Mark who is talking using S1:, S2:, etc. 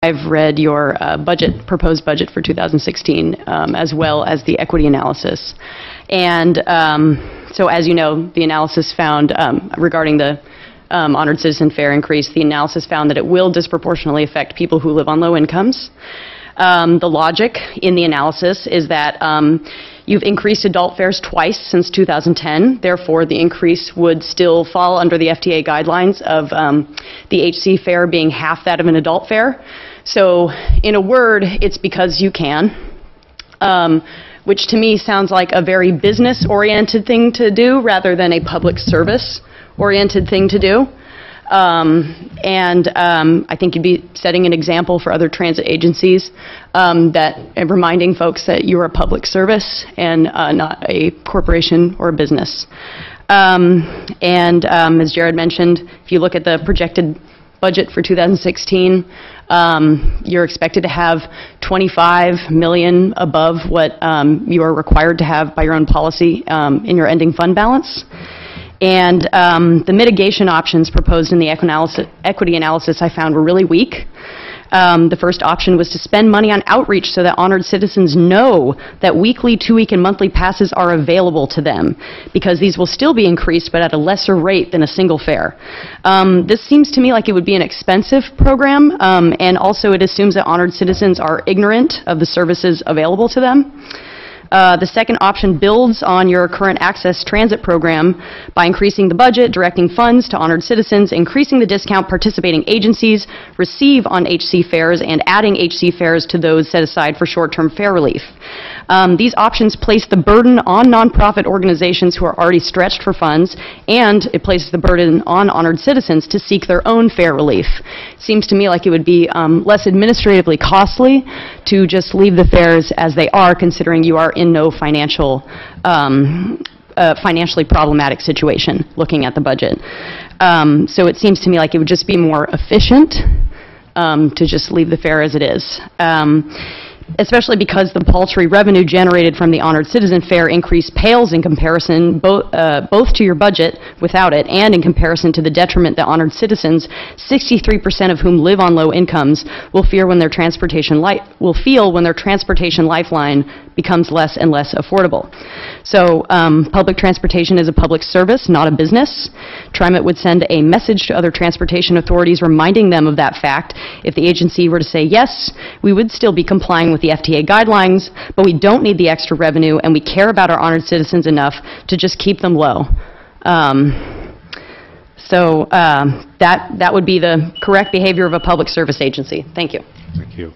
S1: I've read your proposed budget for 2016, as well as the equity analysis. And so as you know, the analysis found, regarding the honored citizen fare increase, the analysis found that it will disproportionately affect people who live on low incomes. The logic in the analysis is that you've increased adult fares twice since 2010. Therefore, the increase would still fall under the FTA guidelines of the HC fare being half that of an adult fare. So, in a word, it's because you can, which to me sounds like a very business-oriented thing to do rather than a public service-oriented thing to do. I think you'd be setting an example for other transit agencies and reminding folks that you're a public service and not a corporation or a business. As Jared mentioned, if you look at the projected budget for 2016, you're expected to have $25 million above what you are required to have by your own policy in your ending fund balance. And the mitigation options proposed in the equity analysis I found were really weak. The first option was to spend money on outreach so that honored citizens know that weekly, 2-week, and monthly passes are available to them, because these will still be increased but at a lesser rate than a single fare. This seems to me like it would be an expensive program, and also it assumes that honored citizens are ignorant of the services available to them. The second option builds on your current Access Transit program by increasing the budget, directing funds to honored citizens, increasing the discount participating agencies receive on HC fares, and adding HC fares to those set aside for short-term fare relief. These options place the burden on nonprofit organizations who are already stretched for funds, and it places the burden on honored citizens to seek their own fare relief. Seems to me like it would be less administratively costly to just leave the fares as they are, considering you are in no financially problematic situation looking at the budget. So it seems to me like it would just be more efficient to just leave the fare as it is. Especially because the paltry revenue generated from the honored citizen fare increase pales in comparison both to your budget without it, and in comparison to the detriment that honored citizens, 63% of whom live on low incomes, will feel when their transportation lifeline becomes less and less affordable. So public transportation is a public service, not a business. Trimet would send a message to other transportation authorities reminding them of that fact. If the agency were to say yes, we would still be complying with the FTA guidelines, but we don't need the extra revenue, and we care about our honored citizens enough to just keep them low. That would be the correct behavior of a public service agency. Thank you.
S2: Thank you.